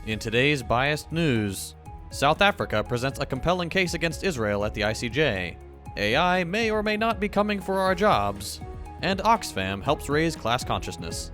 In today's biased news, South Africa presents a compelling case against Israel at the ICJ. AI may or may not be coming for our jobs. And Oxfam helps raise class consciousness.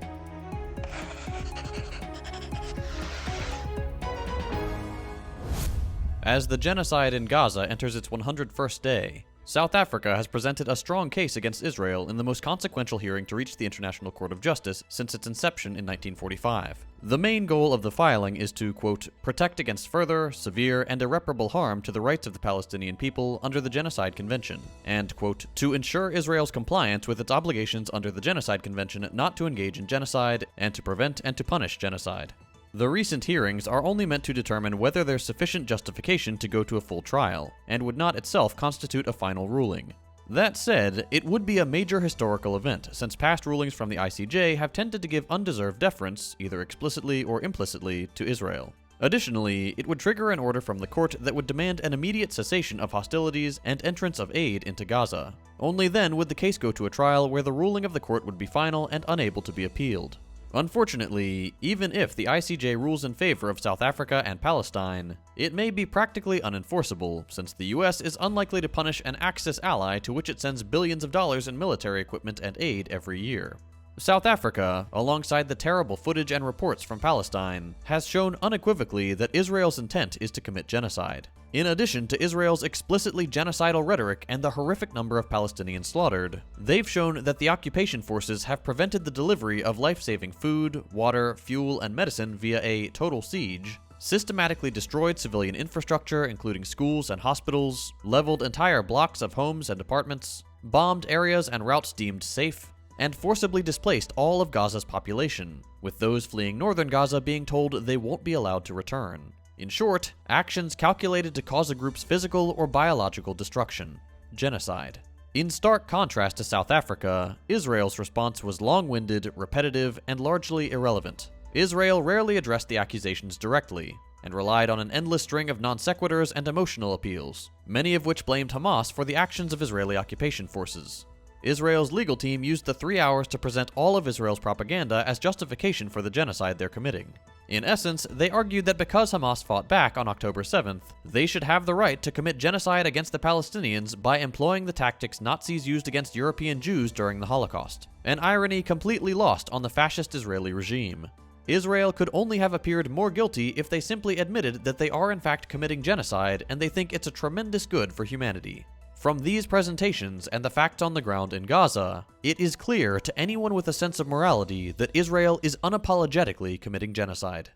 As the genocide in Gaza enters its 101st day, South Africa has presented a strong case against Israel in the most consequential hearing to reach the International Court of Justice since its inception in 1945. The main goal of the filing is to, quote, protect against further, severe, and irreparable harm to the rights of the Palestinian people under the Genocide Convention, and, quote, to ensure Israel's compliance with its obligations under the Genocide Convention not to engage in genocide, and to prevent and to punish genocide. The recent hearings are only meant to determine whether there's sufficient justification to go to a full trial, and would not itself constitute a final ruling. That said, it would be a major historical event, since past rulings from the ICJ have tended to give undeserved deference, either explicitly or implicitly, to Israel. Additionally, it would trigger an order from the court that would demand an immediate cessation of hostilities and entrance of aid into Gaza. Only then would the case go to a trial where the ruling of the court would be final and unable to be appealed. Unfortunately, even if the ICJ rules in favor of South Africa and Palestine, it may be practically unenforceable, since the US is unlikely to punish an Axis ally to which it sends billions of dollars in military equipment and aid every year. South Africa, alongside the terrible footage and reports from Palestine, has shown unequivocally that Israel's intent is to commit genocide. In addition to Israel's explicitly genocidal rhetoric and the horrific number of Palestinians slaughtered, they've shown that the occupation forces have prevented the delivery of life-saving food, water, fuel, and medicine via a total siege, systematically destroyed civilian infrastructure including schools and hospitals, leveled entire blocks of homes and apartments, bombed areas and routes deemed safe, and forcibly displaced all of Gaza's population, with those fleeing northern Gaza being told they won't be allowed to return. In short, actions calculated to cause a group's physical or biological destruction. Genocide. In stark contrast to South Africa, Israel's response was long-winded, repetitive, and largely irrelevant. Israel rarely addressed the accusations directly, and relied on an endless string of non-sequiturs and emotional appeals, many of which blamed Hamas for the actions of Israeli occupation forces. Israel's legal team used the 3 hours to present all of Israel's propaganda as justification for the genocide they're committing. In essence, they argued that because Hamas fought back on October 7th, they should have the right to commit genocide against the Palestinians by employing the tactics Nazis used against European Jews during the Holocaust, an irony completely lost on the fascist Israeli regime. Israel could only have appeared more guilty if they simply admitted that they are in fact committing genocide and they think it's a tremendous good for humanity. From these presentations and the facts on the ground in Gaza, it is clear to anyone with a sense of morality that Israel is unapologetically committing genocide.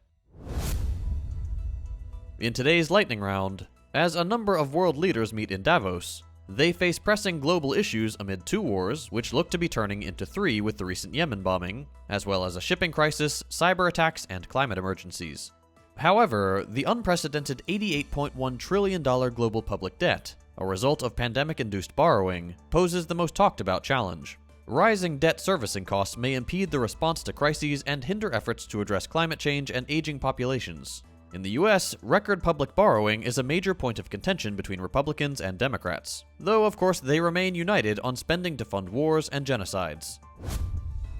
In today's lightning round, as a number of world leaders meet in Davos, they face pressing global issues amid 2 wars, which look to be turning into 3 with the recent Yemen bombing, as well as a shipping crisis, cyber attacks, and climate emergencies. However, the unprecedented $88.1 trillion global public debt, a result of pandemic-induced borrowing, poses the most talked-about challenge. Rising debt servicing costs may impede the response to crises and hinder efforts to address climate change and aging populations. In the US, record public borrowing is a major point of contention between Republicans and Democrats, though of course they remain united on spending to fund wars and genocides.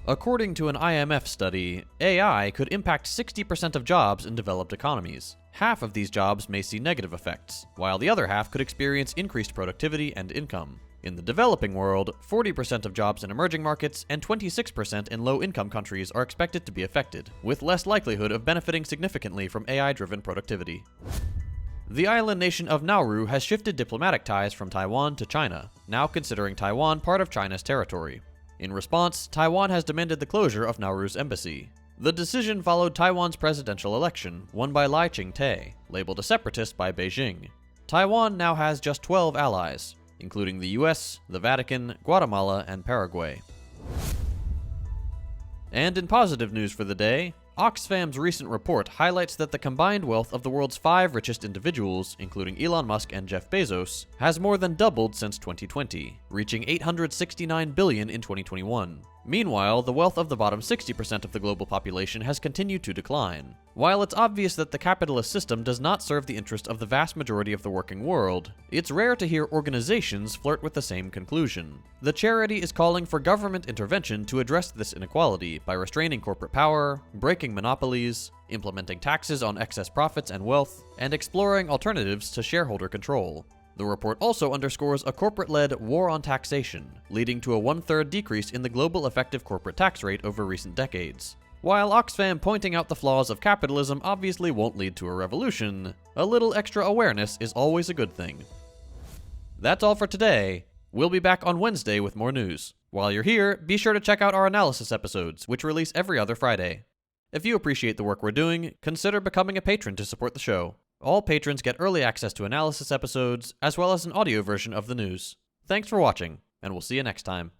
According to an IMF study, AI could impact 60% of jobs in developed economies. Half of these jobs may see negative effects, while the other half could experience increased productivity and income. In the developing world, 40% of jobs in emerging markets and 26% in low-income countries are expected to be affected, with less likelihood of benefiting significantly from AI-driven productivity. The island nation of Nauru has shifted diplomatic ties from Taiwan to China, now considering Taiwan part of China's territory. In response, Taiwan has demanded the closure of Nauru's embassy. The decision followed Taiwan's presidential election, won by Lai Ching-te, labeled a separatist by Beijing. Taiwan now has just 12 allies, including the US, the Vatican, Guatemala, and Paraguay. And in positive news for the day, Oxfam's recent report highlights that the combined wealth of the world's 5 richest individuals, including Elon Musk and Jeff Bezos, has more than doubled since 2020, reaching $869 billion in 2021. Meanwhile, the wealth of the bottom 60% of the global population has continued to decline. While it's obvious that the capitalist system does not serve the interest of the vast majority of the working world, it's rare to hear organizations flirt with the same conclusion. The charity is calling for government intervention to address this inequality by restraining corporate power, breaking monopolies, implementing taxes on excess profits and wealth, and exploring alternatives to shareholder control. The report also underscores a corporate-led war on taxation, leading to a 1/3 decrease in the global effective corporate tax rate over recent decades. While Oxfam pointing out the flaws of capitalism obviously won't lead to a revolution, a little extra awareness is always a good thing. That's all for today. We'll be back on Wednesday with more news. While you're here, be sure to check out our analysis episodes, which release every other Friday. If you appreciate the work we're doing, consider becoming a patron to support the show. All patrons get early access to analysis episodes, as well as an audio version of the news. Thanks for watching, and we'll see you next time.